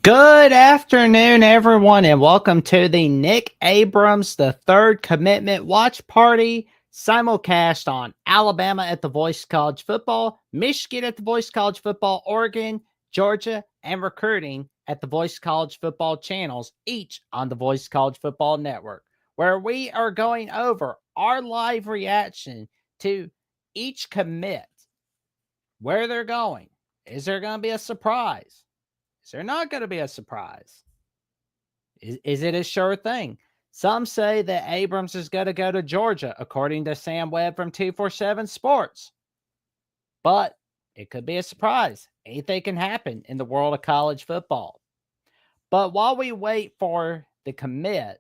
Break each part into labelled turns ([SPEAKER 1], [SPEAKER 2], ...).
[SPEAKER 1] Good afternoon, everyone, and welcome to the Nick Abrams, the Third Commitment Watch Party simulcast on Alabama at the Voice College Football, Michigan at the Voice College Football, Oregon, Georgia, and recruiting at the Voice College Football channels, each on the Voice College Football Network, where we are going over our live reaction to each commit, where they're going. Is there going to be a surprise? Is there not going to be a surprise? Is it a sure thing? Some say that Abrams is going to go to Georgia, according to Sam Webb from 247 Sports. But it could be a surprise. Anything can happen in the world of college football. But while we wait for the commit,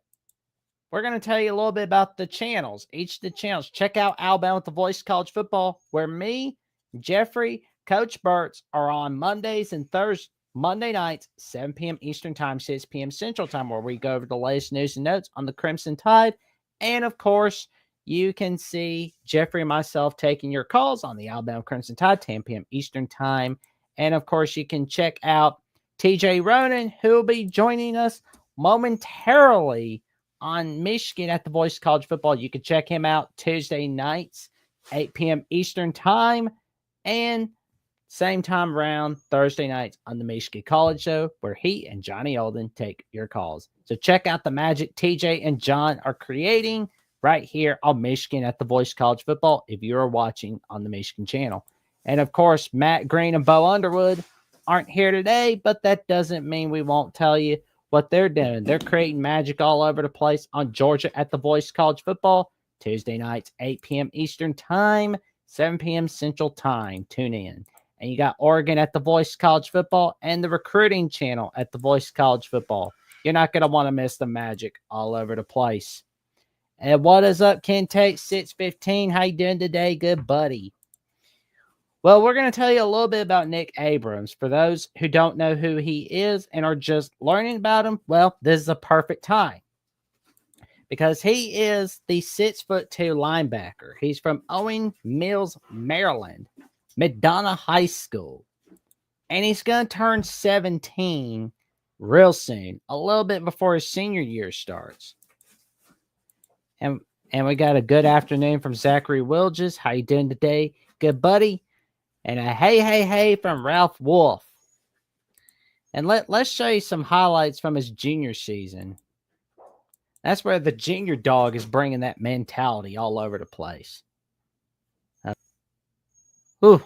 [SPEAKER 1] we're going to tell you a little bit about the channels. Each of the channels. Check out Alabama with the Voice College Football, where me, Jeffrey, Coach Burtz are on Mondays and Thursdays. Monday nights, 7 p.m. Eastern Time, 6 p.m. Central Time, where we go over the latest news and notes on the Crimson Tide. And, of course, you can see Jeffrey and myself taking your calls on the Alabama Crimson Tide, 10 p.m. Eastern Time. And, of course, you can check out TJ Ronin, who will be joining us momentarily on Michigan at the Voice College Football. You can check him out Tuesday nights, 8 p.m. Eastern Time. And same time around Thursday nights on the Michigan College Show, where he and Johnny Olden take your calls. So check out the magic TJ and John are creating right here on Michigan at the Voice College Football if you are watching on the Michigan channel. And, of course, Matt Green and Bo Underwood aren't here today, but that doesn't mean we won't tell you what they're doing. They're creating magic all over the place on Georgia at the Voice College Football, Tuesday nights, 8 p.m. Eastern Time, 7 p.m. Central Time. Tune in. And you got Oregon at the Voice College Football and the recruiting channel at the Voice College Football. You're not going to want to miss the magic all over the place. And what is up, Ken Tate, 615? How you doing today, good buddy? Well, we're going to tell you a little bit about Nick Abrams. For those who don't know who he is and are just learning about him, well, this is a perfect time. Because he is the 6'2" linebacker. He's from Owings Mills, Maryland. McDonough High School. And he's going to turn 17 real soon, a little bit before his senior year starts. And we got a good afternoon from Zachary Wilges. How you doing today? Good buddy. And a hey from Ralph Wolf. And let's show you some highlights from his junior season. That's where the junior dog is bringing that mentality all over the place. Ooh.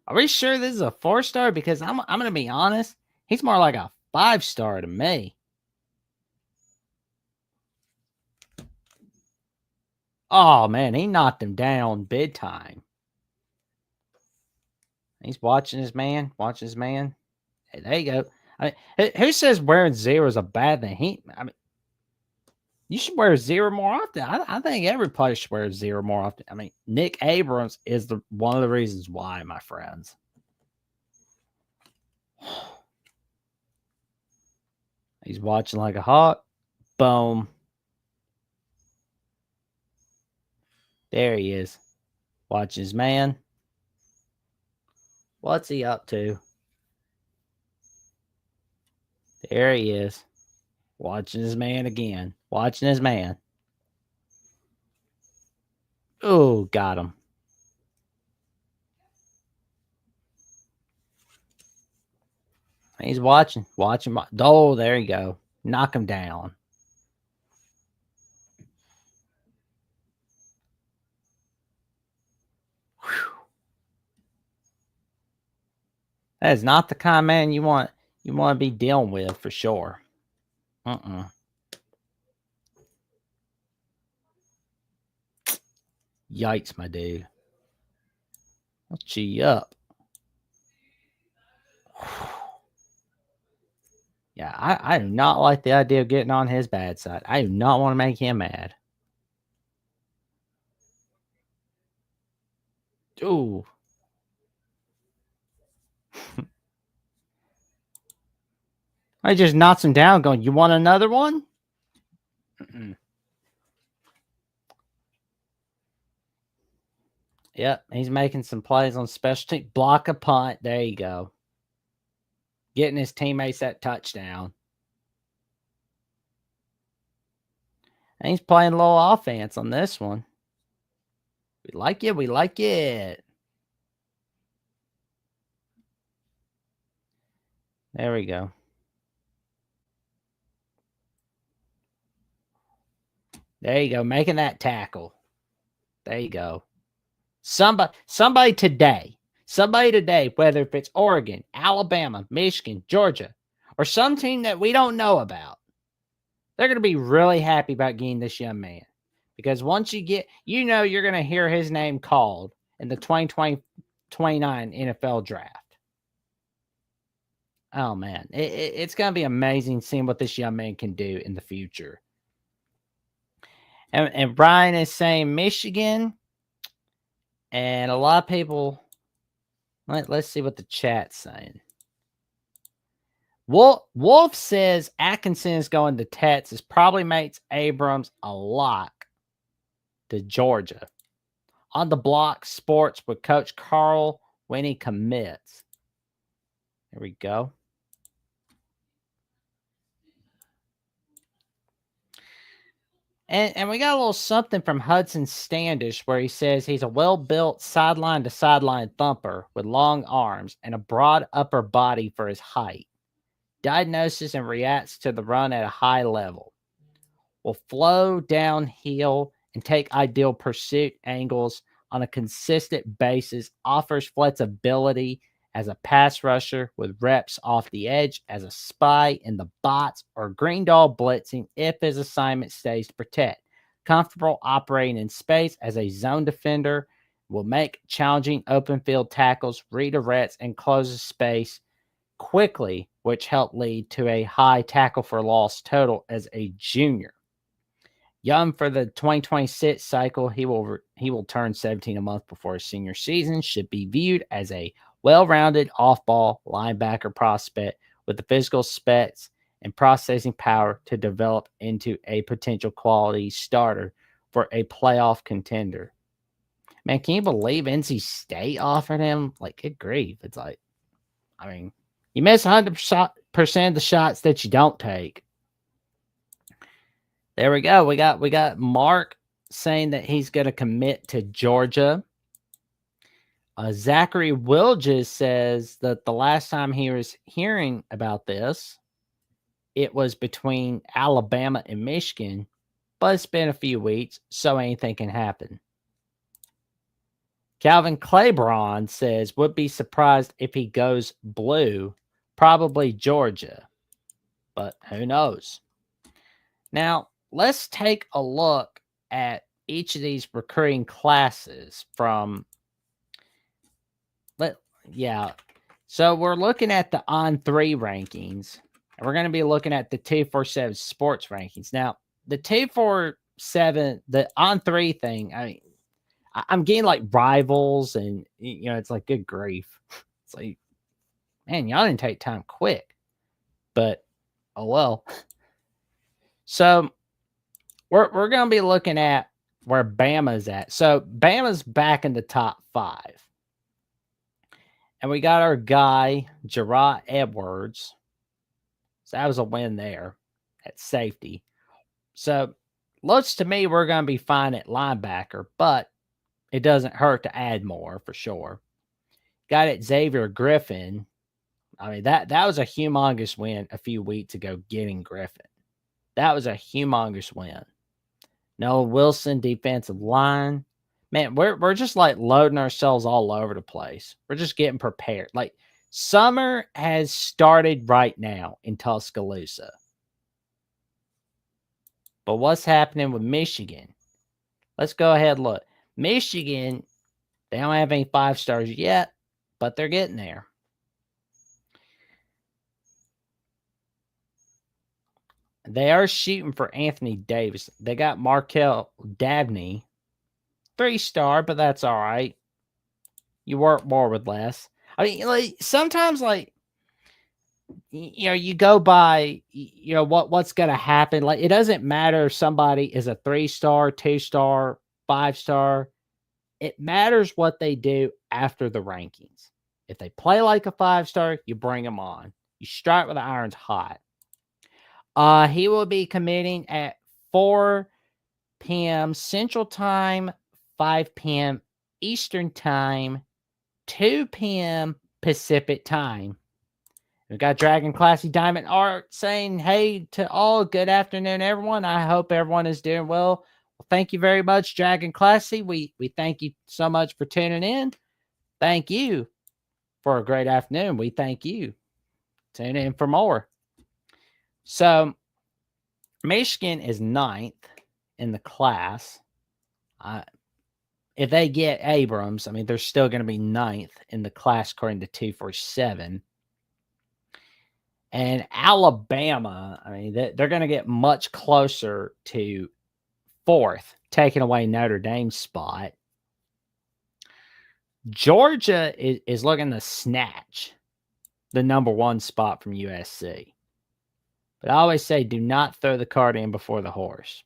[SPEAKER 1] Are we sure this is a 4-star? Because I'm going to be honest, he's more like a 5-star to me. Oh, man, he knocked him down big time. He's watching his man. Hey, there you go. I mean, who says wearing 0 is a bad thing? You should wear 0 more often. I think every player should wear 0 more often. I mean, Nick Abrams is one of the reasons why, my friends. He's watching like a hawk. Boom. There he is. Watching his man. What's he up to? There he is. Watching his man again. Watching his man. Oh, got him. He's watching. Oh, there you go. Knock him down. Whew. That is not the kind of man you want to be dealing with for sure. Yikes, my dude. I'll chew you up. Yeah, I do not like the idea of getting on his bad side. I do not want to make him mad. Ooh. I just knocks him down going, you want another one? Mm-mm. Yep, he's making some plays on special team. Block a punt. There you go. Getting his teammates that touchdown. And he's playing low offense on this one. We like it. We like it. There we go. There you go. Making that tackle. There you go. Somebody today, whether if it's Oregon, Alabama, Michigan, Georgia, or some team that we don't know about, they're going to be really happy about getting this young man. Because once you get, you're going to hear his name called in the 2029 NFL draft. Oh, man. It's going to be amazing seeing what this young man can do in the future. And Brian is saying Michigan. And a lot of people, let's see what the chat's saying. Wolf says Atkinson is going to Texas. Probably makes Abrams a lock to Georgia. On the Block Sports with Coach Carl when he commits. There we go. And we got a little something from Hudson Standish where he says he's a well-built sideline-to-sideline thumper with long arms and a broad upper body for his height. Diagnoses and reacts to the run at a high level. Will flow downhill and take ideal pursuit angles on a consistent basis. Offers flexibility as a pass rusher with reps off the edge as a spy in the box or green dog blitzing if his assignment stays to protect. Comfortable operating in space as a zone defender. Will make challenging open field tackles, redirects, and closes space quickly, which helped lead to a high tackle for loss total as a junior. Young for the 2026 cycle, he will turn 17 a month before his senior season. Should be viewed as a well-rounded off-ball linebacker prospect with the physical specs and processing power to develop into a potential quality starter for a playoff contender. Man, can you believe NC State offered him? Like, good grief. It's like, I mean, you miss 100% of the shots that you don't take. There we go. We got Mark saying that he's going to commit to Georgia. Zachary Wilges says that the last time he was hearing about this, it was between Alabama and Michigan, but it's been a few weeks, so anything can happen. Calvin Claybron says, would be surprised if he goes blue, probably Georgia, but who knows? Now, let's take a look at each of these recruiting classes from, so we're looking at the On3 rankings, and we're going to be looking at the 247 sports rankings. Now, the 247, the On3 thing, I mean, I'm getting like rivals, and it's like, good grief. It's like, man, y'all didn't take time quick, but oh well. So we're going to be looking at where Bama's at. So Bama's back in the top 5. And we got our guy, Gerard Edwards. So that was a win there at safety. So looks to me we're going to be fine at linebacker, but it doesn't hurt to add more for sure. Got it, Xavier Griffin. I mean, that was a humongous win a few weeks ago getting Griffin. That was a humongous win. Noah Wilson, defensive line. Man, we're just like loading ourselves all over the place. We're just getting prepared. Like, summer has started right now in Tuscaloosa. But what's happening with Michigan? Let's go ahead and look. Michigan, they don't have any 5 stars yet, but they're getting there. They are shooting for Anthony Davis. They got Markel Dabney, 3-star, but that's all right. You work more with less. I mean, like sometimes, like you go by, what's going to happen. Like it doesn't matter if somebody is a 3-star, 2-star, 5-star. It matters what they do after the rankings. If they play like a 5-star, you bring them on. You strike with the irons hot. He will be committing at 4 p.m. Central Time, 5 p.m. Eastern Time, 2 p.m. Pacific Time. We've got Dragon Classy Diamond Art saying, hey to all, good afternoon, everyone. I hope everyone is doing well. Well, thank you very much, Dragon Classy. We thank you so much for tuning in. Thank you for a great afternoon. We thank you. Tune in for more. So, Michigan is 9th in the class. If they get Abrams, I mean, they're still going to be 9th in the class according to 247. And Alabama, I mean, they're going to get much closer to 4th, taking away Notre Dame's spot. Georgia is looking to snatch the number 1 spot from USC. But I always say, do not throw the cart in before the horse.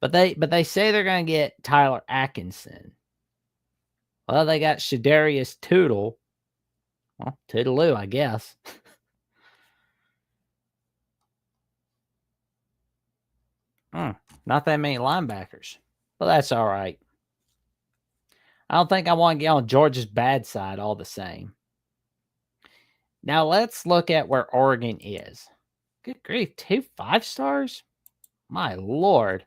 [SPEAKER 1] But they say they're going to get Tyler Atkinson. Well, they got Shadarius Tootle. Well, toodaloo, I guess. Not that many linebackers. But that's all right. I don't think I want to get on Georgia's bad side all the same. Now let's look at where Oregon is. Good grief, 2 5-stars? My Lord.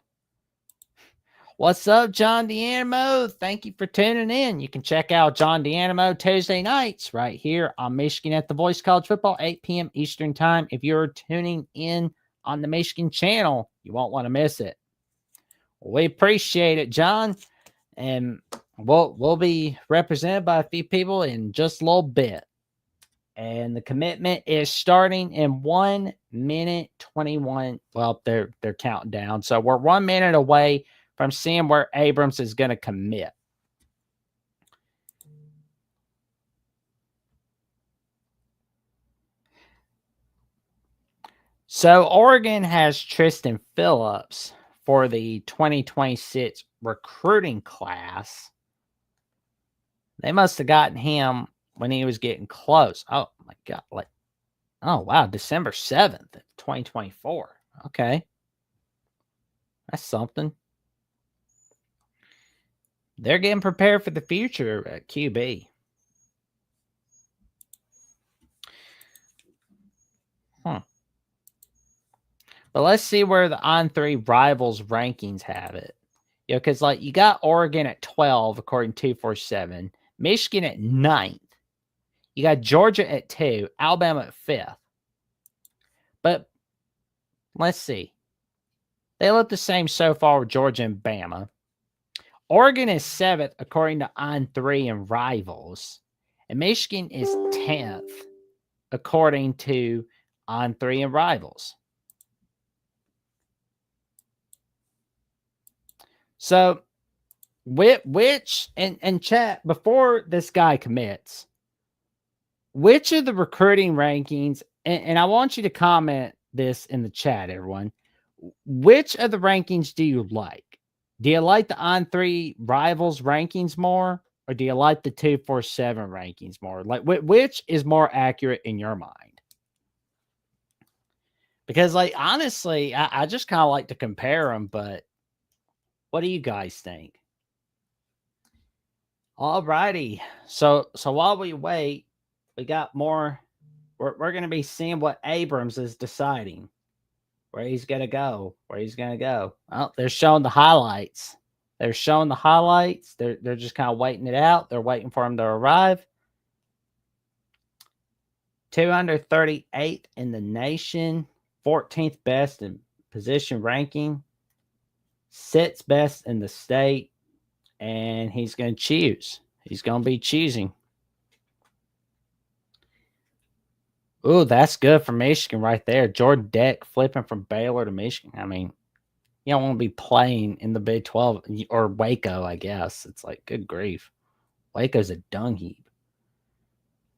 [SPEAKER 1] What's up, John D'Animo? Thank you for tuning in. You can check out John D'Animo Tuesday nights right here on Michigan at the Voice College Football, 8 p.m. Eastern Time. If you're tuning in on the Michigan channel, you won't want to miss it. We appreciate it, John. And we'll be represented by a few people in just a little bit. And the commitment is starting in 1 minute 21. Well, they're counting down. So we're 1 minute away from seeing where Abrams is going to commit. So Oregon has Tristan Phillips for the 2026 recruiting class. They must have gotten him when he was getting close. Oh my God. Oh wow. December 7th, 2024. Okay. That's something. They're getting prepared for the future at QB. But let's see where the On3 Rivals rankings have it. Because you got Oregon at 12, according to 247. Michigan at 9th. You got Georgia at 2. Alabama at 5th. But let's see. They look the same so far with Georgia and Bama. Oregon is 7th, according to On3 and Rivals. And Michigan is 10th, according to On3 and Rivals. So, which, and chat, before this guy commits, which of the recruiting rankings, and I want you to comment this in the chat, everyone, which of the rankings do you like? Do you like the On3 Rivals rankings more, or do you like the 247 rankings more? Like, which is more accurate in your mind? Because, honestly, I just kind of like to compare them, but what do you guys think? All righty. So while we wait, we got more. We're going to be seeing what Abrams is deciding, where he's going to go, Oh, they're showing the highlights. They're just kind of waiting it out. They're waiting for him to arrive. 238th in the nation, 14th best in position ranking, 6th best in the state. and he's going to choose. He's going to be choosing. Ooh, that's good for Michigan right there. Jordan Deck flipping from Baylor to Michigan. I mean, you don't want to be playing in the Big 12 or Waco, I guess. It's like, good grief. Waco's a dung heap.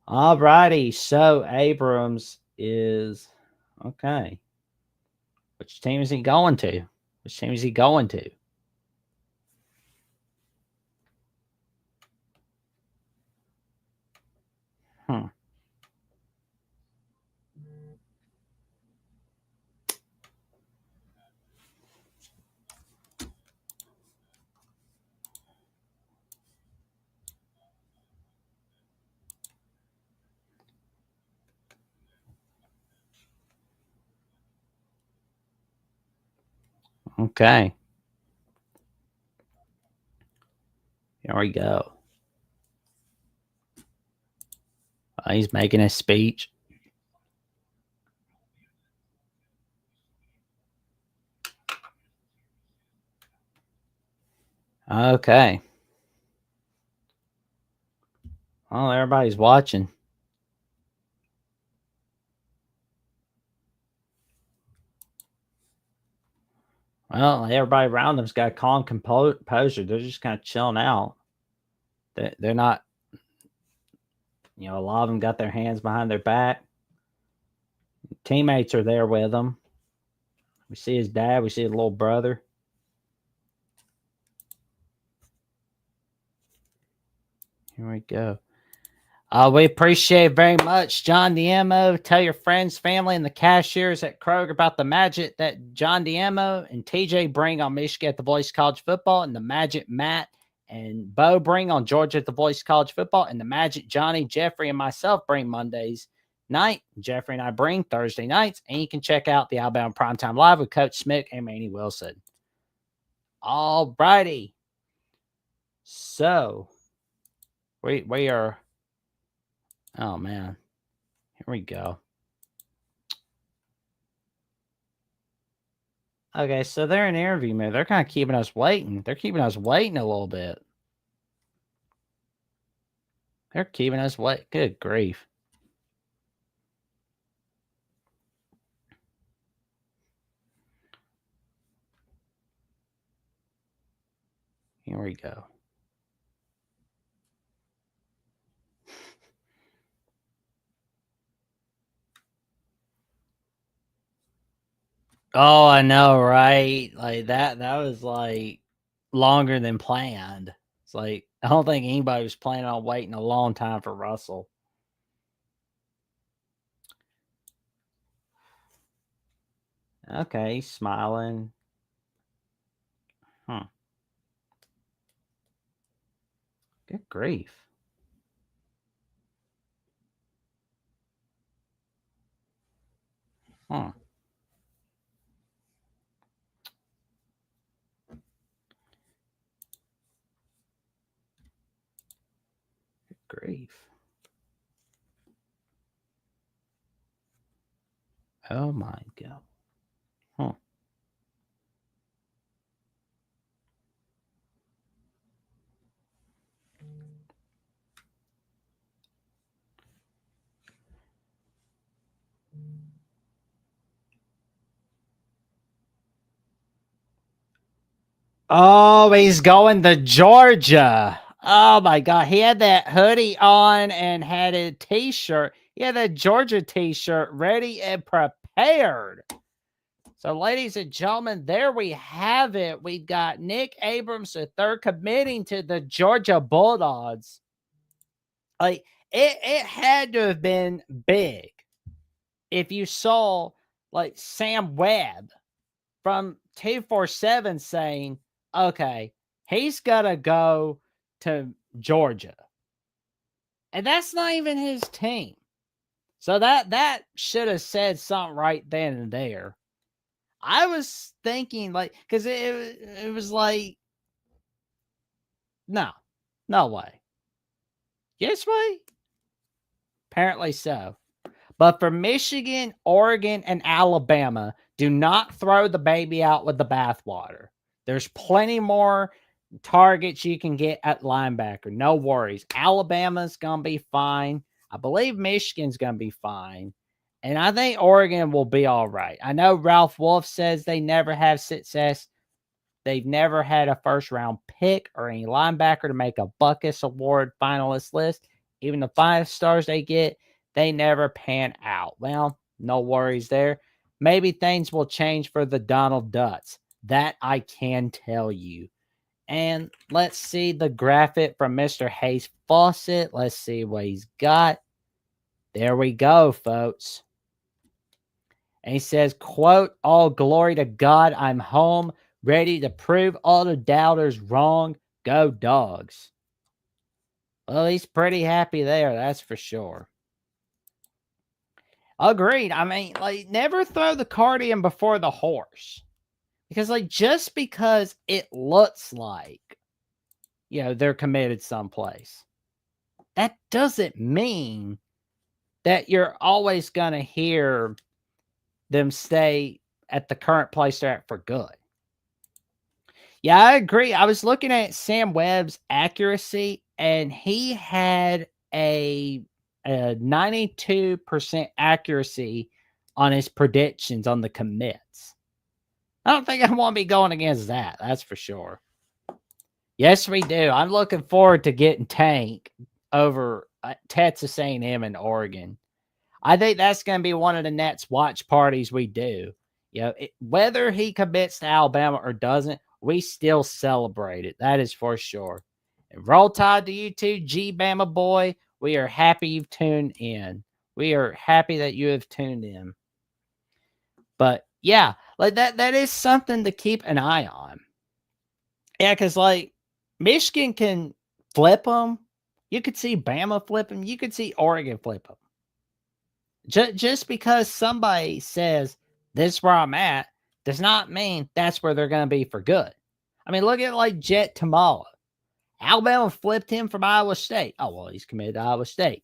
[SPEAKER 1] All righty. So Abrams is okay. Which team is he going to? Which team is he going to? Okay. Here we go. He's making a speech. Okay. Well, everybody's watching. Well, everybody around them's got calm composure. They're just kind of chilling out. They're not, a lot of them got their hands behind their back. Teammates are there with them. We see his dad. We see his little brother. Here we go. We appreciate very much, John Diemo. Tell your friends, family, and the cashiers at Kroger about the magic that John Diemo and TJ bring on Michigan at the Voice College Football, and the magic Matt and Bo bring on Georgia at the Voice College Football, and the magic Johnny, Jeffrey, and myself bring Mondays night. Jeffrey and I bring Thursday nights, and you can check out the Alabama Primetime Live with Coach Smick and Manny Wilson. All righty. So we are. Oh, man. Here we go. Okay, so they're in interview mode. They're kind of keeping us waiting. They're keeping us waiting a little bit. They're keeping us waiting. Good grief. Here we go. Oh, I know, right? Like that was like longer than planned. It's like I don't think anybody was planning on waiting a long time for Russell. Okay, he's smiling. Huh. Good grief. Huh. Good grief. Oh my God. Huh. Oh, he's going to Georgia. Oh my God. He had that hoodie on and had a t-shirt. He had a Georgia t-shirt ready and prepared. So, ladies and gentlemen, there we have it. We got Nick Abrams, the third, committing to the Georgia Bulldogs. Like it had to have been big if you saw like Sam Webb from 247 saying, okay, he's got to go to Georgia. And that's not even his team. So that should have said something right then and there. I was thinking like, because it was like, no way. Yes way? Apparently so. But for Michigan, Oregon, and Alabama, do not throw the baby out with the bathwater. There's plenty more targets you can get at linebacker. No worries. Alabama's going to be fine. I believe Michigan's going to be fine. And I think Oregon will be all right. I know Ralph Wolf says they never have success. They've never had a first-round pick or any linebacker to make a Buckus Award finalist list. Even the 5 stars they get, they never pan out. Well, no worries there. Maybe things will change for the Donald Dutts. That I can tell you. And let's see the graphic from Mr. Hayes Fawcett. Let's see what he's got. There we go, folks. And he says, quote, all glory to God, I'm home, ready to prove all the doubters wrong. Go Dogs. Well, he's pretty happy there, that's for sure. Agreed. I mean, like, never throw the cart in before the horse. Because, like, just because it looks like, you know, they're committed someplace, that doesn't mean that you're always going to hear them stay at the current place they're at for good. Yeah, I agree. I was looking at Sam Webb's accuracy, and he had a 92% accuracy on his predictions on the commits. I don't think I want to be going against that. That's for sure. Yes, we do. I'm looking forward to getting Tank over Texas A&M and Oregon. I think that's going to be one of the next watch parties we do. You know, whether he commits to Alabama or doesn't, we still celebrate it. That is for sure. And roll tide to you too, G Bama boy. We are happy you've tuned in. We are happy that you have tuned in. But yeah, like that is something to keep an eye on. Yeah, because like Michigan can flip them. You could see Bama flip them. You could see Oregon flip them. Just because somebody says this is where I'm at does not mean that's where they're going to be for good. I mean, look at like Jet Tamala. Alabama flipped him from Iowa State. Oh, well, he's committed to Iowa State.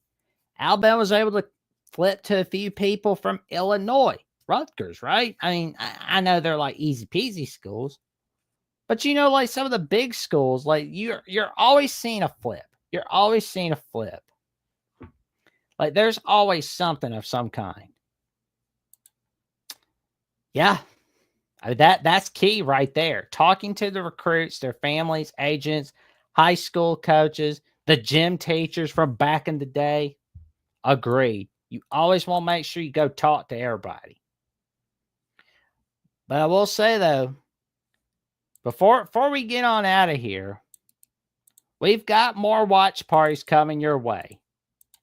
[SPEAKER 1] Alabama was able to flip to a few people from Illinois. Rutgers, right? I mean, I know they're like easy peasy schools, but you know, like some of the big schools, like you're always seeing a flip. You're always seeing a flip. Like there's always something of some kind. Yeah, that's key right there. Talking to the recruits, their families, agents, high school coaches, the gym teachers from back in the day. Agreed. You always want to make sure you go talk to everybody. But I will say, though, before we get on out of here, we've got more watch parties coming your way.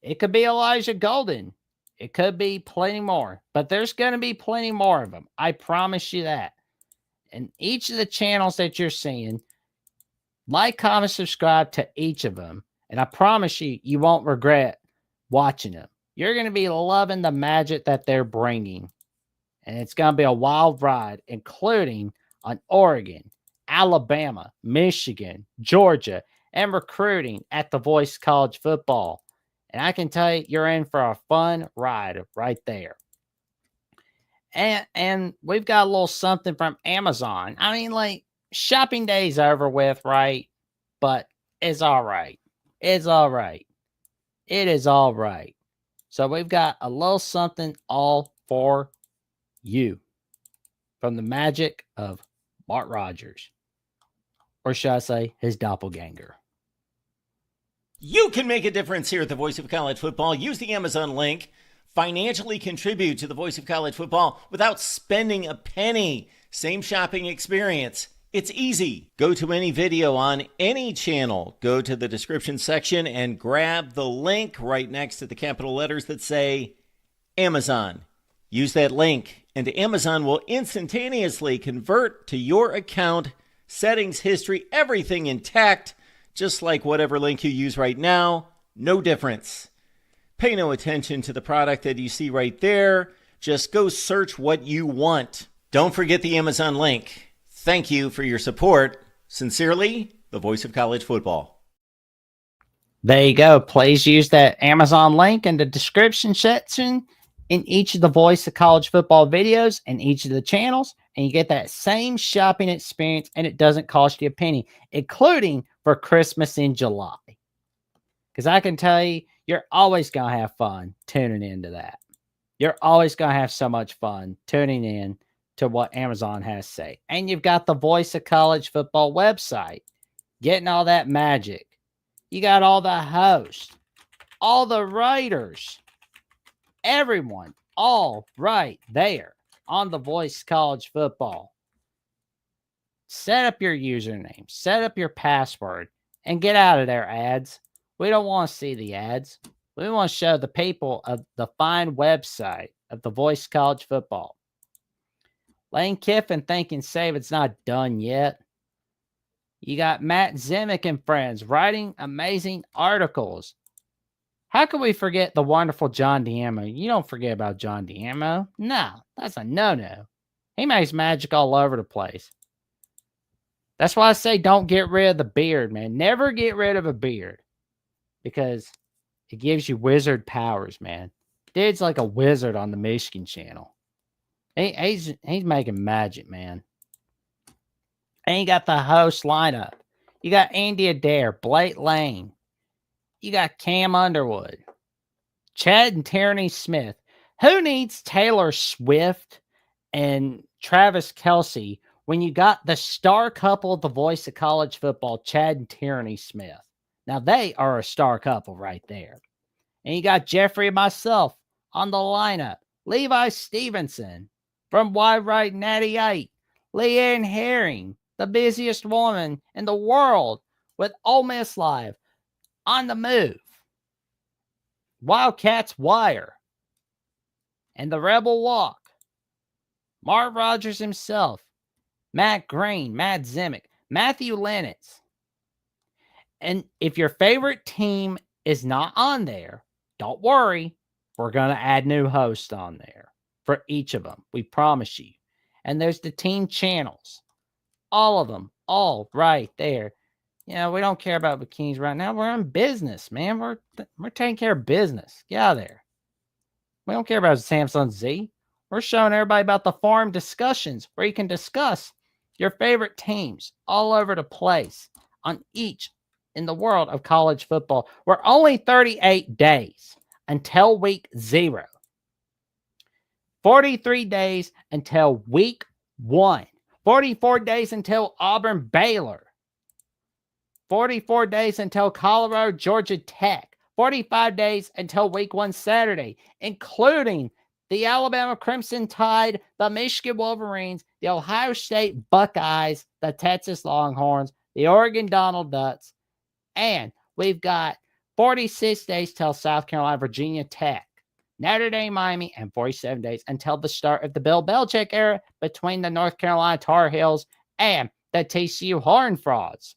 [SPEAKER 1] It could be Elijah Golden. It could be plenty more. But there's going to be plenty more of them. I promise you that. And each of the channels that you're seeing, like, comment, subscribe to each of them. And I promise you, you won't regret watching them. You're going to be loving the magic that they're bringing. And it's going to be a wild ride, including on Oregon, Alabama, Michigan, Georgia, and recruiting at the Voice College Football. And I can tell you, you're in for a fun ride right there. And we've got a little something from Amazon. I mean, like, shopping day's over with, right? But it's all right. It's all right. It is all right. So we've got a little something all for you from the magic of Mark Rogers. Or should I say his doppelganger.
[SPEAKER 2] You can make a difference here at the Voice of College Football. Use the Amazon link. Financially contribute to the Voice of College Football without spending a penny. Same shopping experience. It's easy. Go to any video on any channel. Go to the description section and grab the link right next to the capital letters that say Amazon. Use that link and Amazon will instantaneously convert to your account, settings, history, everything intact, just like whatever link you use right now. No difference. Pay no attention to the product that you see right there. Just go search what you want. Don't forget the Amazon link. Thank you for your support. Sincerely, the Voice of College Football.
[SPEAKER 1] There you go. Please use that Amazon link in the description section in each of the Voice of College Football videos and each of the channels, and you get that same shopping experience, and it doesn't cost you a penny, including for Christmas in July. Because I can tell you, you're always going to have fun tuning into that. You're always going to have so much fun tuning in to what Amazon has to say. And you've got the Voice of College Football website, getting all that magic. You got all the hosts, all the writers, everyone, all right there on the Voice College Football. Set up your username, set up your password, and get out of there, ads. We don't want to see the ads. We want to show the people of the fine website of the Voice College Football. Lane Kiffin thinking Saban's not done yet. You got Matt Zimick and friends writing amazing articles. How can we forget the wonderful John D'Amo? You don't forget about John D'Amo. No, that's a no-no. He makes magic all over the place. That's why I say don't get rid of the beard, man. Never get rid of a beard. Because it gives you wizard powers, man. Dude's like a wizard on the Michigan channel. He's making magic, man. And you got the host lineup. You got Andy Adair, Blake Lane. You got Cam Underwood, Chad and Tierney Smith. Who needs Taylor Swift and Travis Kelce when you got the star couple of the Voice of College Football, Chad and Tierney Smith? Now, they are a star couple right there. And you got Jeffrey and myself on the lineup. Levi Stevenson from Wide Right 98. Leanne Herring, the busiest woman in the world with Ole Miss Live. On the Move, Wildcats Wire, and the Rebel Walk. Mark Rogers himself, Matt Green, Matt Zimick, Matthew Lennox. And if your favorite team is not on there, don't worry. We're going to add new hosts on there for each of them. We promise you. And there's the team channels. All of them. All right there. You know, we don't care about bikinis right now. We're in business, man. We're taking care of business. Get out of there. We don't care about Samsung Z. We're showing everybody about the forum discussions where you can discuss your favorite teams all over the place on each in the world of college football. We're only 38 days until week 0. 43 days until week 1. 44 days until Auburn Baylor. 44 days until Colorado, Georgia Tech. 45 days until week 1 Saturday, including the Alabama Crimson Tide, the Michigan Wolverines, the Ohio State Buckeyes, the Texas Longhorns, the Oregon Donald Ducks, and we've got 46 days till South Carolina, Virginia Tech, Notre Dame, Miami, and 47 days until the start of the Bill Belichick era between the North Carolina Tar Heels and the TCU Horned Frogs.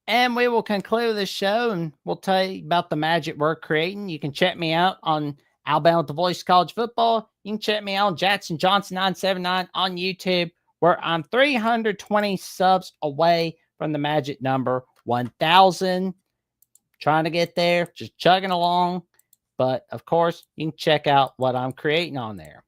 [SPEAKER 1] And we will conclude this show, and we'll tell you about the magic we're creating. You can check me out on Alabama with the Voice College Football. You can check me out on Jackson Johnson 979 on YouTube, where I'm 320 subs away from the magic number 1,000. Trying to get there, just chugging along. But, of course, you can check out what I'm creating on there.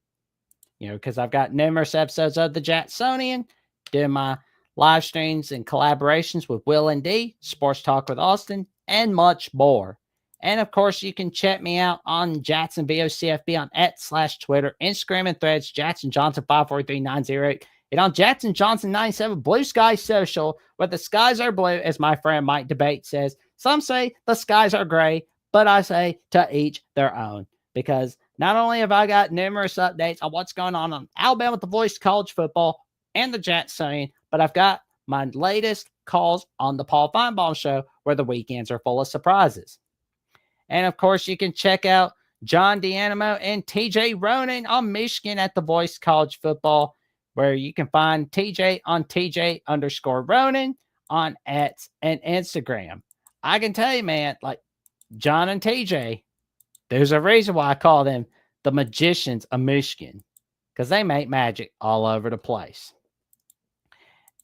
[SPEAKER 1] You know, because I've got numerous episodes of the Jacksonian, doing my live streams and collaborations with Will and D, Sports Talk with Austin, and much more. And, of course, you can check me out on Jackson VOCFB on X/Twitter, Instagram, and Threads, Jackson Johnson 543908, and on Jackson Johnson 97 Blue Sky Social, where the skies are blue, as my friend Mike Debate says. Some say the skies are gray, but I say to each their own. Because not only have I got numerous updates on what's going on Alabama with the Voice College Football and the Jacksonian, but I've got my latest calls on the Paul Feinbaum Show, where the weekends are full of surprises. And, of course, you can check out John D'Animo and TJ Ronin on Michigan at the Voice College Football, where you can find TJ on TJ_Ronin on X and Instagram. I can tell you, man, like John and TJ, there's a reason why I call them the magicians of Michigan, because they make magic all over the place.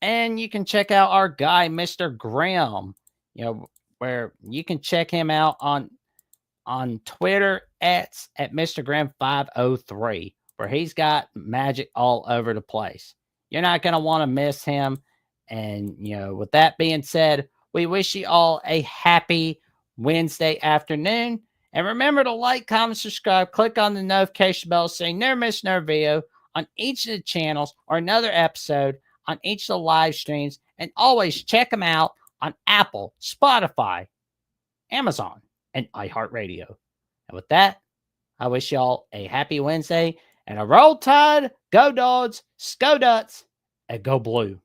[SPEAKER 1] And you can check out our guy, Mr. Graham, you know, where you can check him out on on Twitter at Mr. Graham 503, where he's got magic all over the place. You're not going to want to miss him. And, with that being said, we wish you all a happy Wednesday afternoon. And remember to like, comment, subscribe, click on the notification bell so you never miss another video on each of the channels or another episode on each of the live streams. And always check them out on Apple, Spotify, Amazon, and iHeartRadio. And with that, I wish y'all a happy Wednesday and a roll tide, go Dogs, Sco Duts, and go Blue.